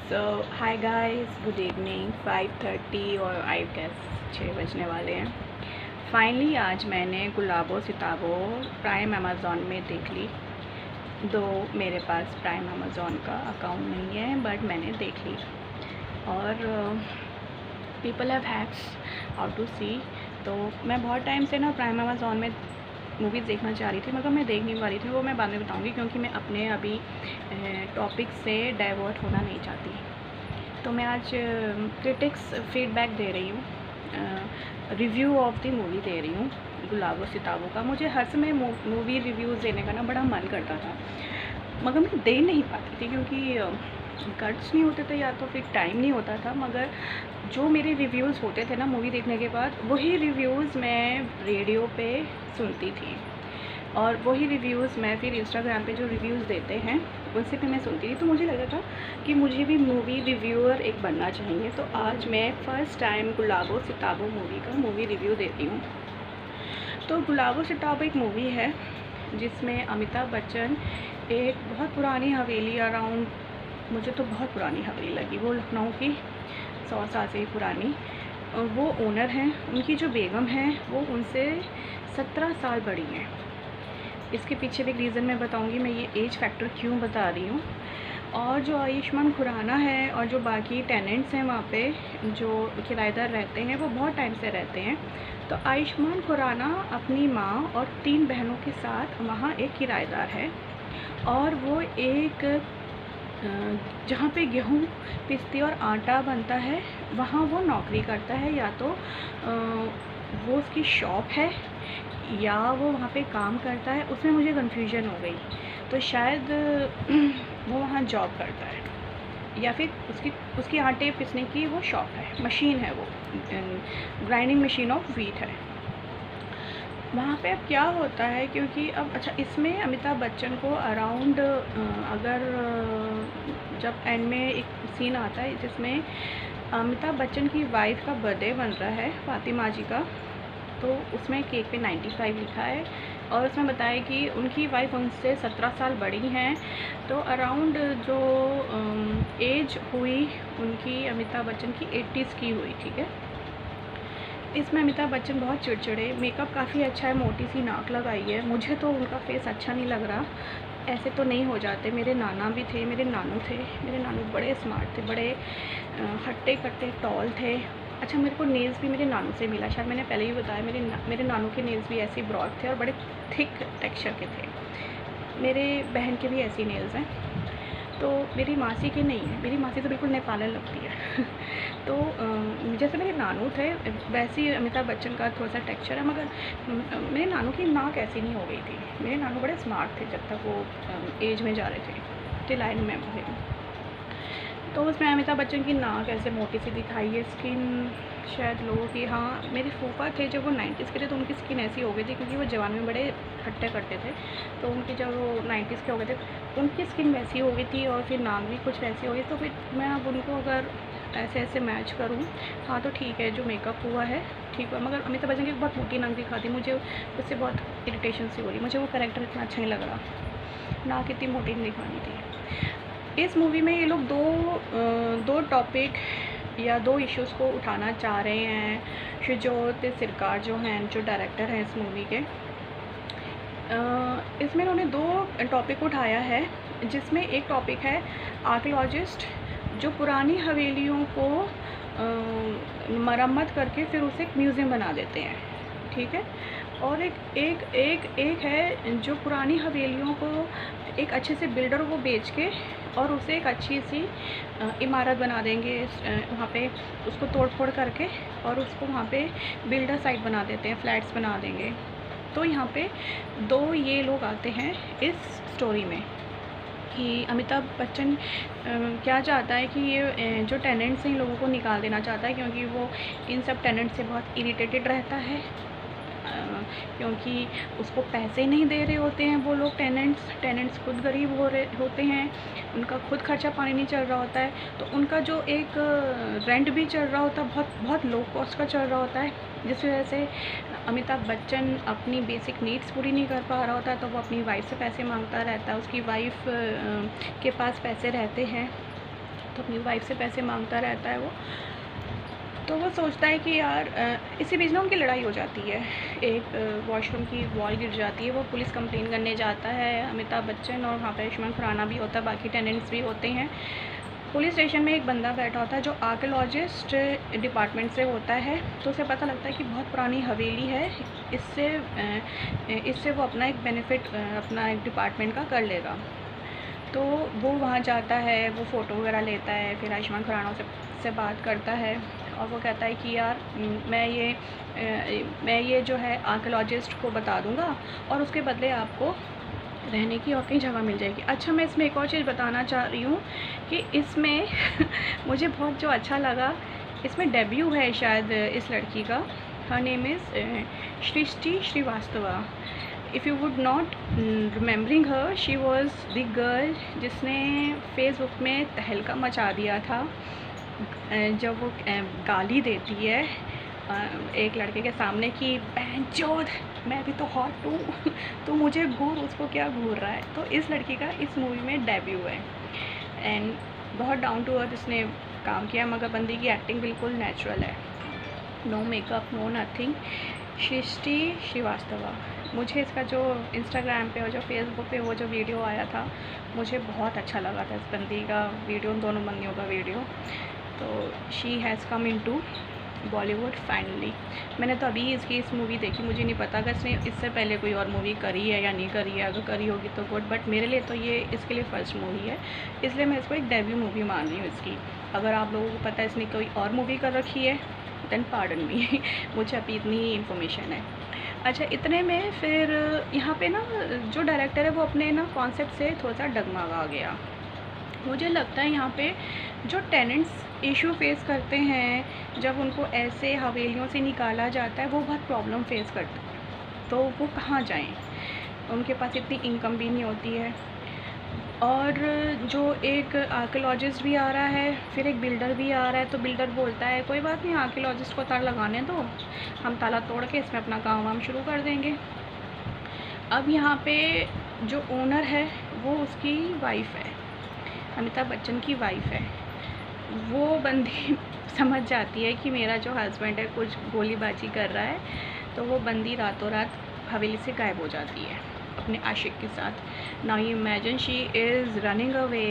सो hi guys, good evening. 5:30 और I guess 6 बजने वाले हैं। फाइनली आज मैंने गुलाबो सिताबो प्राइम अमेज़ॉन में देख ली। दो मेरे पास प्राइम अमेज़ॉन का अकाउंट नहीं है, बट मैंने देख ली। और people have hacks how to see. तो मैं बहुत टाइम से ना प्राइम अमेज़ॉन में मूवीज़ देखना चाह रही थी, मगर मैं देख नहीं पा रही थी। वो मैं बाद में बताऊंगी, क्योंकि मैं अपने अभी टॉपिक से डाइवर्ट होना नहीं चाहती। तो मैं आज क्रिटिक्स फीडबैक दे रही हूँ, रिव्यू ऑफ द मूवी दे रही हूँ गुलाबो सिताबो का। मुझे हर समय मूवी रिव्यूज़ देने का ना बड़ा मन करता था, मगर मैं दे नहीं पाती थी, क्योंकि गट्स नहीं होते थे या तो फिर टाइम नहीं होता था। मगर जो मेरे रिव्यूज़ होते थे ना मूवी देखने के बाद, वही रिव्यूज़ मैं रेडियो पे सुनती थी, और वही रिव्यूज़ मैं फिर इंस्टाग्राम पे जो रिव्यूज़ देते हैं उनसे भी मैं सुनती थी। तो मुझे लगा था कि मुझे भी मूवी रिव्यूअर एक बनना चाहिए। तो आज मैं फ़र्स्ट टाइम गुलाबो सिताबो मूवी का मूवी रिव्यू देती हूँ। तो गुलाबो सिताबो एक मूवी है जिसमें अमिताभ बच्चन एक बहुत पुरानी हवेली, अराउंड, मुझे तो बहुत पुरानी हवेली लगी, वो लखनऊ की 100 साल से पुरानी, वो ओनर हैं। उनकी जो बेगम है वो उनसे 17 साल बड़ी हैं। इसके पीछे भी एक रीज़न मैं बताऊंगी, मैं ये एज फैक्टर क्यों बता रही हूँ। और जो आयुष्मान खुराना है और जो बाकी टेनेंट्स हैं वहाँ पे, जो किराएदार रहते हैं, वो बहुत टाइम से रहते हैं। तो आयुष्मान खुराना अपनी माँ और 3 बहनों के साथ वहाँ एक किराएदार है, और वो एक जहाँ पे गेहूँ पिसती और आटा बनता है वहाँ वो नौकरी करता है, या तो वो उसकी शॉप है या वो वहाँ पे काम करता है। उसमें मुझे कन्फ्यूजन हो गई। तो शायद वो वहाँ जॉब करता है, या फिर उसकी आटे पिसने की वो शॉप है, मशीन है, वो ग्राइंडिंग मशीन ऑफ व्हीट है वहाँ पे। अब क्या होता है, क्योंकि अब अच्छा, इसमें अमिताभ बच्चन को अराउंड अगर जब एंड में एक सीन आता है जिसमें अमिताभ बच्चन की वाइफ का बर्थडे बन रहा है, फातिमा जी का, तो उसमें केक पे 95 लिखा है, और उसमें बताया कि उनकी वाइफ उनसे 17 साल बड़ी हैं। तो अराउंड जो एज हुई उनकी अमिताभ बच्चन की 80s की हुई, ठीक है। इसमें अमिताभ बच्चन बहुत चिड़चिड़े, मेकअप काफ़ी अच्छा है, मोटी सी नाक लगाई है। मुझे तो उनका फेस अच्छा नहीं लग रहा, ऐसे तो नहीं हो जाते। मेरे नाना भी थे, मेरे नानू थे, मेरे नानू बड़े स्मार्ट थे, बड़े हट्टे कट्टे टॉल थे। अच्छा, मेरे को नेल्स भी मेरे नानू से मिला, शायद मैंने पहले ही बताया, मेरे नानू के नेल्स भी ऐसे ब्रॉड थे और बड़े थिक टेक्सचर के थे। मेरे बहन के भी ऐसी नेल्स हैं। तो मेरी मासी के नहीं है, मेरी मासी तो बिल्कुल नेपालन लगती है। तो जैसे मेरे नानू थे वैसे ही अमिताभ बच्चन का थोड़ा सा टेक्सचर है, मगर मेरे नानू की नाक ऐसी नहीं हो गई थी। मेरे नानू बड़े स्मार्ट थे जब तक वो एज में जा रहे थे, टिल आई मेमोरी। तो उसमें अमिताभ बच्चन की नाक ऐसे मोटी सी दिखाई है, स्किन शायद लोगों की, हाँ मेरे फूफा थे जब वो 90s के थे तो उनकी स्किन ऐसी हो गई थी, क्योंकि वो जवान में बड़े हट्टे कट्टे थे। तो उनकी जब वो 90s के हो गए थे, उनकी स्किन वैसी हो गई थी और फिर नाक भी कुछ वैसी हो गई। तो फिर मैं अब उनको अगर ऐसे ऐसे मैच करूँ, हाँ तो ठीक है, जो मेकअप हुआ है ठीक हुआ। मगर अमिताभ बच्चन की बहुत मोटी नाक दिखा दी, मुझे उससे बहुत इरिटेशन सी हो रही। मुझे वो कैरेक्टर इतना अच्छा नहीं लग रहा, नाक इतनी मोटी नहीं दिखानी थी। इस मूवी में ये लोग दो टॉपिक या 2 इश्यूज़ को उठाना चाह रहे हैं। शुजोत सिरकार जो हैं, जो डायरेक्टर हैं इस मूवी के, इसमें उन्होंने 2 टॉपिक उठाया है, जिसमें एक टॉपिक है आर्कियोलॉजिस्ट जो पुरानी हवेलियों को मरम्मत करके फिर उसे एक म्यूज़ियम बना देते हैं, ठीक है। और एक है जो पुरानी हवेलियों को एक अच्छे से बिल्डर को बेच के और उसे एक अच्छी सी इमारत बना देंगे वहाँ पे, उसको तोड़ फोड़ करके, और उसको वहाँ पे बिल्डर साइट बना देते हैं, फ्लैट्स बना देंगे। तो यहाँ पे 2 ये लोग आते हैं इस स्टोरी में कि अमिताभ बच्चन क्या चाहता है कि ये जो टेनेंट्स हैं इन लोगों को निकाल देना चाहता है, क्योंकि वो इन सब टेनेंट से बहुत इरिटेटेड रहता है, क्योंकि उसको पैसे नहीं दे रहे होते हैं वो लोग। टेनेंट्स खुद गरीब होते हैं, उनका खुद खर्चा पानी नहीं चल रहा होता है। तो उनका जो एक रेंट भी चल रहा होता है, बहुत लो कॉस्ट का चल रहा होता है, जिस वजह से अमिताभ बच्चन अपनी बेसिक नीड्स पूरी नहीं कर पा रहा होता है। तो वो अपनी वाइफ से पैसे मांगता रहता है, उसकी वाइफ के पास पैसे रहते हैं। तो अपनी वाइफ से पैसे मांगता रहता है वो। तो वो सोचता है कि यार इसी बीच ना उनकी लड़ाई हो जाती है, एक वॉशरूम की वॉल गिर जाती है, वो पुलिस कंप्लेन करने जाता है, अमिताभ बच्चन और वहाँ पर आयुष्मान खुराना भी होता है, बाकी टेनेंट्स भी होते हैं। पुलिस स्टेशन में एक बंदा बैठा होता है जो आर्कियोलॉजिस्ट डिपार्टमेंट से होता है। तो उसे पता लगता है कि बहुत पुरानी हवेली है, इससे वो अपना एक बेनिफिट अपना एक डिपार्टमेंट का कर लेगा। तो वो वहाँ जाता है, वो फ़ोटो वगैरह लेता है, फिर आयुष्मान खुराना से बात करता है और वो कहता है कि यार मैं ये जो है आर्कियोलॉजिस्ट को बता दूँगा और उसके बदले आपको रहने की और कहीं जगह मिल जाएगी। अच्छा, मैं इसमें एक और चीज़ बताना चाह रही हूँ कि इसमें मुझे बहुत जो अच्छा लगा, इसमें डेब्यू है शायद इस लड़की का। Her name is Srishti Srivastava. If you would not remembering her, she was the girl जिसने फेसबुक में तहलका मचा दिया था जब वो गाली देती है एक लड़के के सामने कि बहनचोद मैं भी तो हॉट हूँ तो मुझे घूर, उसको क्या घूर रहा है। तो इस लड़की का इस मूवी में डेब्यू है एंड बहुत डाउन टू अर्थ इसने काम किया, मगर बंदी की एक्टिंग बिल्कुल नेचुरल है, नो मेकअप नो नथिंग। सृष्टि श्रीवास्तवा, मुझे इसका जो इंस्टाग्राम पे और जो फेसबुक पे वो जो वीडियो आया था मुझे बहुत अच्छा लगा था इस बंदी का वीडियो, उन दोनों बंदियों का वीडियो। तो she has come into Bollywood finally. मैंने तो अभी इसकी इस मूवी देखी, मुझे नहीं पता अगर इसने इससे पहले कोई और मूवी करी है या नहीं करी है, अगर करी होगी तो गुड, बट मेरे लिए तो ये इसके लिए फ़र्स्ट मूवी है, इसलिए मैं इसको एक डेब्यू मूवी मान रही हूँ इसकी। अगर आप लोगों को पता है इसने कोई और मूवी कर रखी है देन पार्डन मी मुझे अभी इतनी ही इन्फॉर्मेशन है। अच्छा, इतने में फिर यहाँ पे ना जो डायरेक्टर है वो अपने ना कॉन्सेप्ट से थोड़ा सा डगमगा गया। मुझे लगता है यहाँ पे जो टेनेंट्स इशू फेस करते हैं जब उनको ऐसे हवेलियों से निकाला जाता है, वो बहुत प्रॉब्लम फेस करते हैं। तो वो कहाँ जाएं, उनके पास इतनी इनकम भी नहीं होती है। और जो एक आर्कियोलॉजिस्ट भी आ रहा है, फिर एक बिल्डर भी आ रहा है, तो बिल्डर बोलता है कोई बात नहीं, आर्कियोलॉजिस्ट को ताला लगाने दो, हम ताला तोड़ के इसमें अपना काम वाम शुरू कर देंगे। अब यहाँ पे जो ओनर है वो उसकी वाइफ है, अमिताभ बच्चन की वाइफ है। वो बंदी समझ जाती है कि मेरा जो हस्बैंड है कुछ गोलीबाजी कर रहा है, तो वो बंदी रातों रात हवेली से गायब हो जाती है अपने आशिक के साथ। Now you imagine she is running away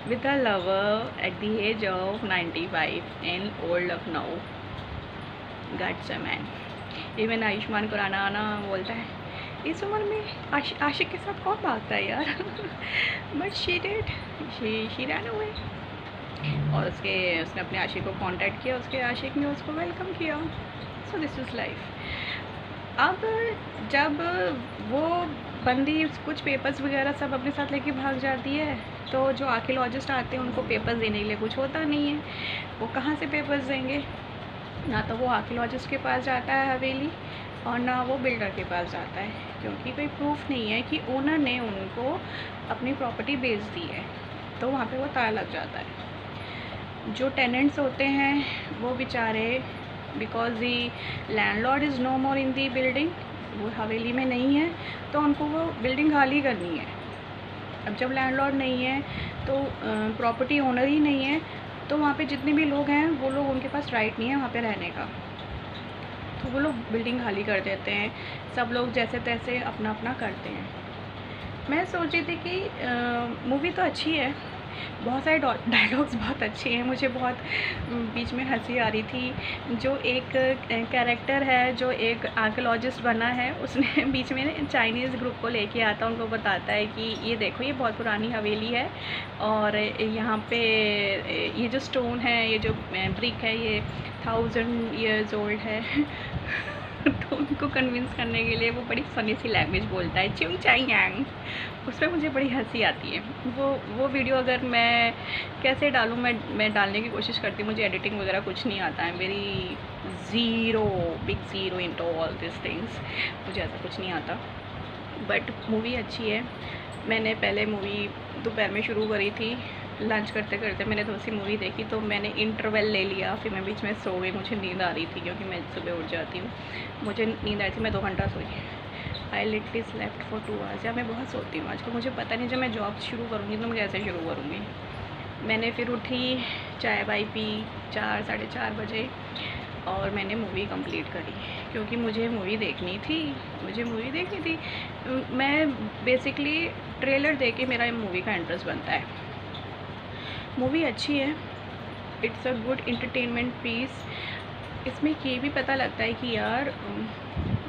with a lover at the age of 95 in old Lucknow. Guts a man. Even Ayushmann Khurrana ना बोलता है इस उम्र में आशिक के साथ कौन भागता है यार but she did, she ran away. और उसने अपने आशिक को कांटेक्ट किया, उसके आशिक ने उसको वेलकम किया। So this is life. अब जब वो बंदी कुछ पेपर्स वगैरह सब अपने साथ लेके भाग जाती है, तो जो आर्कियोलॉजिस्ट आते हैं उनको पेपर्स देने के लिए कुछ होता नहीं है, वो कहाँ से पेपर्स देंगे। ना तो वो आर्कियोलॉजिस्ट के पास जाता है हवेली और ना वो बिल्डर के पास जाता है, क्योंकि कोई प्रूफ नहीं है कि ओनर ने उनको अपनी प्रॉपर्टी बेच दी है। तो वहाँ पे वो ताला लग जाता है। जो टेनेंट्स होते हैं वो बेचारे, because the landlord is no more in the building, वो हवेली में नहीं है, तो उनको वो बिल्डिंग खाली करनी है। अब जब लैंडलॉर्ड नहीं है तो प्रॉपर्टी ओनर ही नहीं है, तो वहाँ पे जितने भी लोग हैं वो लोग, उनके पास राइट नहीं है वहाँ पे रहने का, तो वो लोग बिल्डिंग खाली कर देते हैं। सब लोग जैसे तैसे अपना अपना करते हैं। मैं सोची थी कि मूवी तो अच्छी है, बहुत सारे डायलॉग्स बहुत अच्छे हैं, मुझे बहुत बीच में हंसी आ रही थी। जो एक कैरेक्टर है जो एक आर्कियोलॉजिस्ट बना है, उसने बीच में चाइनीज़ ग्रुप को लेके आता है, उनको बताता है कि ये देखो ये बहुत पुरानी हवेली है और यहाँ पे ये जो स्टोन है, ये जो ब्रिक है, ये 1000 ईयर्स ओल्ड है तो उनको कन्विंस करने के लिए वो बड़ी फ़नी सी लैंग्वेज बोलता है, चिंग चांग यांग। उस पर मुझे बड़ी हंसी आती है। वो वीडियो अगर मैं कैसे डालूँ, मैं डालने की कोशिश करती हूँ, मुझे एडिटिंग वगैरह कुछ नहीं आता है, मेरी big zero into all this things, मुझे ऐसा कुछ नहीं आता। बट मूवी अच्छी है। मैंने पहले मूवी दोपहर में शुरू करी थी, लंच करते करते मैंने थोड़ी सी मूवी देखी, तो मैंने इंटरवल ले लिया, फिर मैं बीच में सो गई, मुझे नींद आ रही थी क्योंकि मैं सुबह उठ जाती हूँ, मुझे नींद आई थी, मैं 2 घंटा सोई। I literally slept for 2 hours. या मैं बहुत सोती हूँ आजकल, मुझे पता नहीं जब मैं जॉब शुरू करूँगी तो मैं कैसे शुरू करूँगी। मैंने फिर उठी, चाय वाय पी 4 साढ़े 4 बजे और मैंने मूवी कंप्लीट करी, क्योंकि मुझे मूवी देखनी थी। मैं बेसिकली ट्रेलर देख के मेरा मूवी का इंटरेस्ट बनता है। मूवी अच्छी है, it's a good entertainment piece. इसमें ये भी पता लगता है कि यार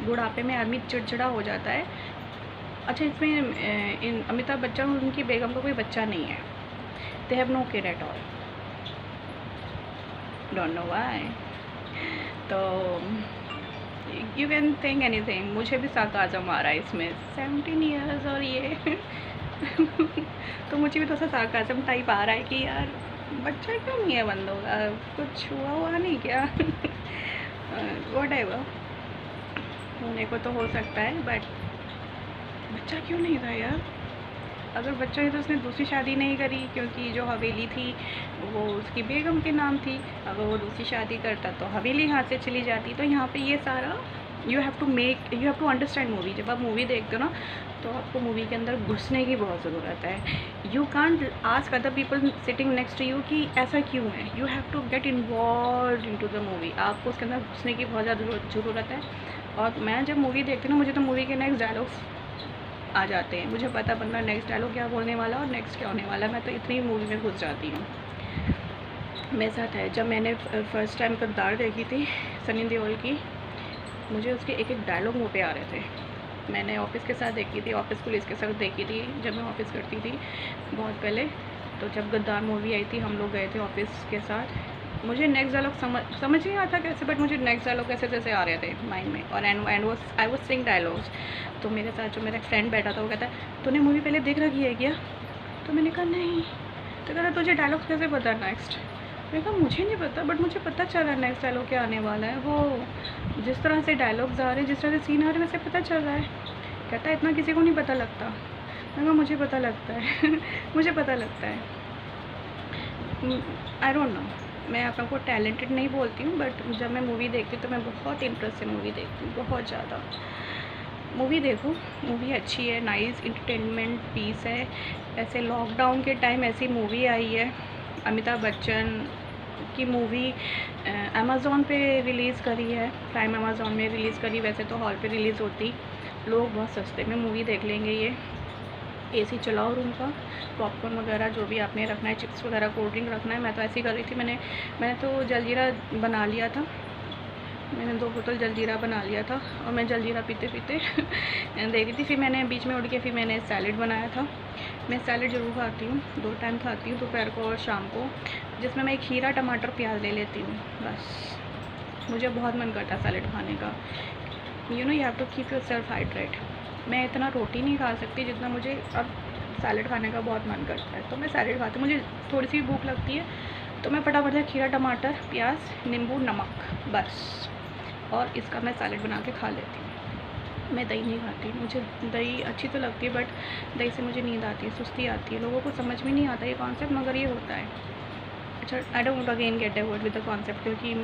बुढ़ापे में आदमी चिड़चिड़ा हो जाता है। अच्छा, इसमें इन अमिताभ बच्चन और उनकी बेगम का कोई बच्चा नहीं है। They have no kid at all, don't know why. तो यू कैन थिंक एनीथिंग। मुझे भी सार्काज़म आ रहा है इसमें, 17 ईयर्स और ये तो मुझे भी थोड़ा सा सार्काज़म टाइप आ रहा है कि यार बच्चा क्यों नहीं है बंदों का, कुछ हुआ नहीं क्या व्हाटएवर, होने को तो हो सकता है, बट बच्चा क्यों नहीं था यार। अगर बच्चा है तो उसने दूसरी शादी नहीं करी, क्योंकि जो हवेली थी वो उसकी बेगम के नाम थी। अगर वो दूसरी शादी करता तो हवेली हाथ से चली जाती। तो यहाँ पे ये सारा you have to understand movie. जब आप मूवी देखते हो ना, तो आपको मूवी के अंदर घुसने की बहुत ज़रूरत है। You can't ask other people sitting next to you कि ऐसा क्यों है। You have to get involve in to the movie. आपको उसके अंदर घुसने की बहुत ज़्यादा ज़रूरत है। और मैं जब मूवी देखती हूँ ना, मुझे तो मूवी के नेक्स्ट डायलॉग्स आ जाते हैं। मुझे पता बंदा नेक्स्ट डायलॉग क्या बोलने वाला और नेक्स्ट क्या होने वाला। मैं तो इतनी मूवी में घुस जाती हूँ। मेरे साथ है, जब मैंने फ़र्स्ट टाइम गद्दार देखी थी सनी देओल की, मुझे उसके एक एक डायलॉग मुँह पे आ रहे थे। मैंने ऑफिस के साथ देखी थी, ऑफिस पुलिस के साथ देखी थी, जब मैं ऑफिस करती थी बहुत पहले। तो जब गद्दार मूवी आई थी, हम लोग गए थे ऑफिस के साथ। मुझे नेक्स्ट डायलॉग समझ नहीं आता कैसे, बट मुझे नेक्स्ट डायलॉग कैसे आ रहे थे माइंड में। और आई वाज सिंग डायलॉग्स। तो मेरे साथ जो मेरा फ्रेंड बैठा था, वो कहता है तूने मूवी पहले देख रखी है क्या? तो मैंने कहा नहीं। तो कहता तुझे डायलॉग्स कैसे पता नेक्स्ट? मैंने कहा मुझे नहीं पता, बट मुझे पता चला नेक्स्ट डायलॉग क्या आने वाला है। वो जिस तरह से डायलॉग्स आ रहे हैं, जिस तरह से सीन आ रहे हैं, वैसे पता चल रहा है। कहता है इतना किसी को नहीं पता लगता। मैंने कहा मुझे पता लगता है मुझे पता लगता है। आई डोंट नो, मैं आप लोगों को टैलेंटेड नहीं बोलती हूँ, बट जब मैं मूवी देखती हूँ तो मैं बहुत इंटरेस्ट से मूवी देखती हूँ, बहुत ज़्यादा। मूवी देखो, मूवी अच्छी है, नाइस एंटरटेनमेंट पीस है। ऐसे लॉकडाउन के टाइम ऐसी मूवी आई है, अमिताभ बच्चन की मूवी अमेज़ॉन पे रिलीज़ करी है, प्राइम अमेज़ॉन में रिलीज़ करी। वैसे तो हॉल पे रिलीज़ होती, लोग बहुत सस्ते में मूवी देख लेंगे। ये एसी चलाओ रूम का, पॉपकॉर्न वगैरह जो भी आपने रखना है, चिप्स वगैरह, कोल्ड ड्रिंक रखना है। मैं तो ऐसे ही कर रही थी। मैंने तो जलजीरा बना लिया था। मैंने 2 बोतल जलजीरा बना लिया था और मैं जलजीरा पीते पीते देख रही थी। फिर मैंने बीच में उठ के फिर मैंने सैलेड बनाया था। मैं सैलेड ज़रूर खाती हूँ, 2 टाइम खाती हूँ, दोपहर को और शाम को, जिसमें मैं खीरा टमाटर प्याज ले लेती हूँ बस। मुझे बहुत मन करता है सैलेड खाने का। You have to keep yourself hydrate. मैं इतना रोटी नहीं खा सकती जितना मुझे अब सैलेड खाने का बहुत मन करता है। तो मैं सैलेड खाती हूँ। मुझे थोड़ी सी भूख लगती है तो मैं फटाफट से खीरा टमाटर प्याज नींबू नमक बस, और इसका मैं सैलेड बना के खा लेती हूँ। मैं दही नहीं खाती। मुझे दही अच्छी तो लगती है, बट दही से मुझे नींद आती है, सुस्ती आती है। लोगों को समझ में नहीं आता ये कॉन्सेप्ट, मगर ये होता है। अच्छा, I don't again get award with the concept, क्योंकि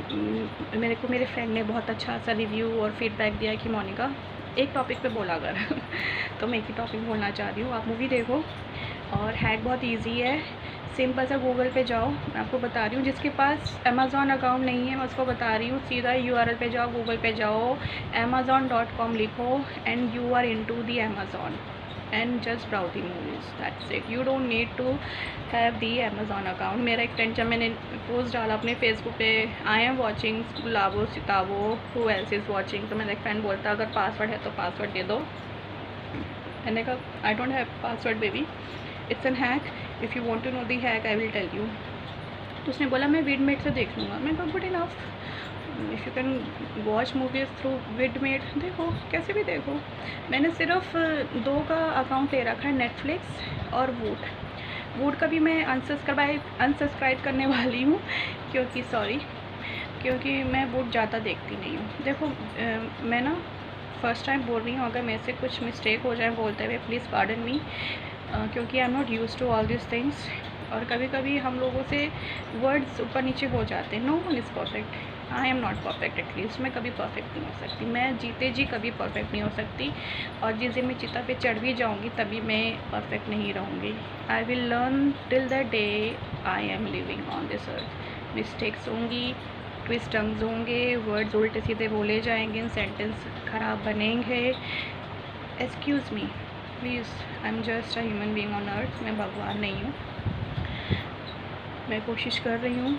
मेरे फ्रेंड ने बहुत अच्छा सा रिव्यू और फीडबैक दिया कि मोनिका एक टॉपिक पे बोला अगर तो मैं एक ही टॉपिक बोलना चाह रही हूँ। आप मूवी देखो, और हैक बहुत इजी है, सिंपल सा गूगल पे जाओ। मैं आपको बता रही हूँ, जिसके पास अमेज़ॉन अकाउंट नहीं है मैं उसको बता रही हूँ, सीधा URL पे जाओ, गूगल पे जाओ, amazon.com लिखो and you are into the Amazon and just browse the movies. That's it. You don't need to have the Amazon account. मेरा एक फ्रेंड, जब मैंने पोस्ट डाला अपने फेसबुक पे, I am watching Gulabo Sitabo, who else is watching, तो मेरा एक फ्रेंड बोलता अगर पासवर्ड है तो पासवर्ड दे दो। मैंने कहा I don't have password baby, it's an hack, if you want to know the hack I will tell you. तो उसने बोला मैं विडमेट से देख लूँगा। मैं कहा good enough, if you can watch movies through Vidmate, देखो कैसे भी देखो। मैंने सिर्फ 2 का अकाउंट ले रखा है, नेटफ्लिक्स और वूट का भी मैं अनसब्सक्राइब करने वाली हूँ, क्योंकि मैं वूट ज़्यादा देखती नहीं हूँ। देखो मैं ना फर्स्ट टाइम बोल रही हूँ, अगर मेरे से कुछ मिस्टेक हो जाए बोलते हुए प्लीज़ पार्डन मी, क्योंकि I am not use to all this things. और कभी कभी हम लोगों से वर्ड्स ऊपर नीचे हो जाते हैं। No one is perfect, I am not perfect, at least मैं कभी परफेक्ट नहीं हो सकती, मैं जीते जी कभी परफेक्ट नहीं हो सकती। और जिस दिन मैं चिता पे चढ़ भी जाऊँगी तभी मैं परफेक्ट नहीं रहूँगी। I will learn till the day I am living on this earth. Mistakes होंगी, ट्विस्ट टर्म्स होंगे, वर्ड्स उल्टे सीधे बोले जाएंगे, सेंटेंस ख़राब बनेंगे। Excuse me please, I am just a human being on earth. मैं भगवान नहीं हूँ। मैं कोशिश कर रही हूँ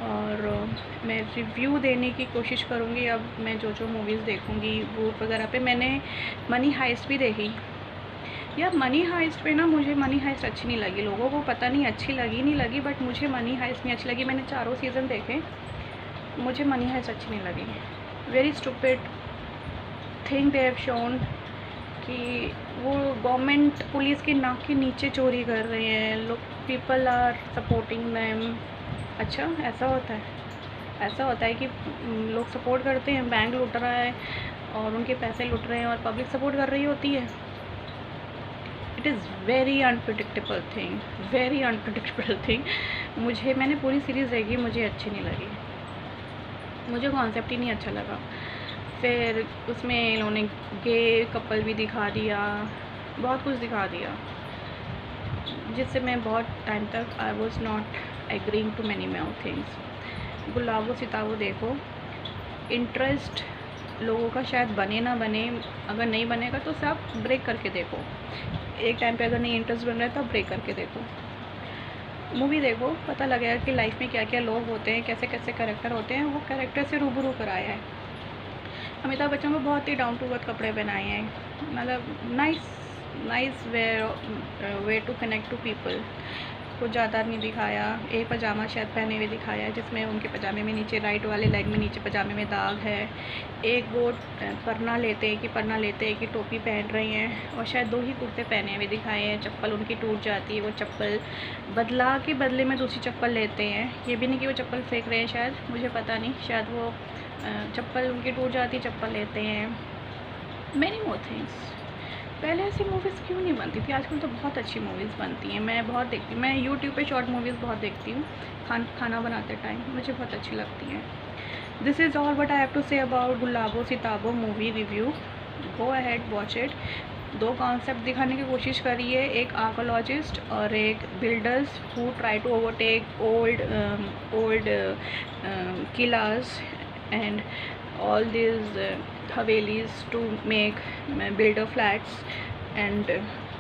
और मैं रिव्यू देने की कोशिश करूँगी। अब मैं जो जो मूवीज़ देखूँगी वो वगैरह पे, मैंने मनी हाइस्ट भी देखी यार। मनी हाइस्ट पे ना, मुझे मनी हाइस्ट अच्छी नहीं लगी। लोगों को पता नहीं अच्छी लगी नहीं लगी, बट मुझे मनी हाइस्ट नहीं अच्छी लगी। मैंने 4 सीज़न देखे, मुझे मनी हाइस्ट अच्छी नहीं लगी। Very stupid thing they have shown कि वो गवर्नमेंट पुलिस के नाक के नीचे चोरी कर रहे हैं लोग, पीपल आर सपोर्टिंग देम। अच्छा ऐसा होता है? ऐसा होता है कि लोग सपोर्ट करते हैं, बैंक लूट रहा है और उनके पैसे लूट रहे हैं और पब्लिक सपोर्ट कर रही होती है। It is very unpredictable thing, very unpredictable thing. मैंने पूरी सीरीज़ देखी, मुझे अच्छी नहीं लगी, मुझे कॉन्सेप्ट ही नहीं अच्छा लगा। फिर उसमें इन्होंने गे कपल भी दिखा दिया, बहुत कुछ दिखा दिया, जिससे मैं बहुत टाइम तक I was not agreeing to many more things. Gulabo Sitabo देखो, इंटरेस्ट लोगों का शायद बने ना बने, अगर नहीं बनेगा तो सब ब्रेक करके देखो। एक टाइम पे अगर नहीं इंटरेस्ट बन रहा है तो ब्रेक करके देखो, मूवी देखो, पता लगेगा कि लाइफ में क्या क्या लोग होते हैं, कैसे कैसे कैरेक्टर होते हैं। वो कैरेक्टर से रूबरू कराया है। अमिताभ बच्चन को बहुत ही डाउन टू अर्थ कपड़े पहनाए हैं, मतलब nice way to connect to people. कुछ ज़्यादा नहीं दिखाया। एक पजामा शायद पहने हुए दिखाया है, जिसमें उनके पजामे में नीचे राइट वाले लेग में नीचे पजामे में दाग है। एक वो परना लेते हैं कि टोपी पहन रही हैं, और शायद 2 ही कुर्ते पहने हुए दिखाए हैं। चप्पल उनकी टूट जाती है, वो चप्पल बदला के बदले में दूसरी चप्पल लेते हैं। ये भी नहीं कि वो चप्पल फेंक रहे हैं, शायद, मुझे पता नहीं, शायद वो चप्पल उनकी टूट जाती है, चप्पल लेते हैं। Many more things. पहले ऐसी मूवीज़ क्यों नहीं बनती थी? आजकल तो बहुत अच्छी मूवीज़ बनती हैं। मैं बहुत देखती हूँ, मैं यूट्यूब पे शॉर्ट मूवीज़ बहुत देखती हूँ खाना बनाते टाइम, मुझे बहुत अच्छी लगती हैं। This is all what I have to say about Gulabo Sitabo movie review. Go ahead, watch it. 2 concept दिखाने की कोशिश करी है, एक आर्कोलॉजिस्ट और एक builders who try to overtake old qilas and all these havelis to make builder flats. And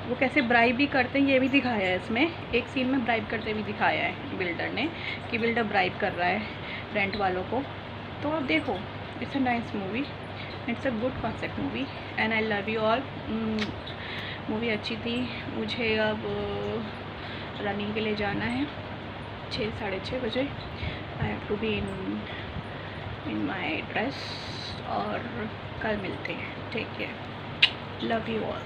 वो कैसे ब्राइब भी करते हैं ये भी दिखाया है इसमें। एक सीन में ब्राइब करते भी दिखाया है बिल्डर ने, कि बिल्डर ब्राइब कर रहा है रेंट वालों को। तो आप देखो, it's a nice movie, it's a good concept movie and I love you all. Movie अच्छी थी। मुझे अब रनिंग के लिए जाना है 6 साढ़े 6 बजे। I have to be in my dress, और कल मिलते हैं। Take care, love you all.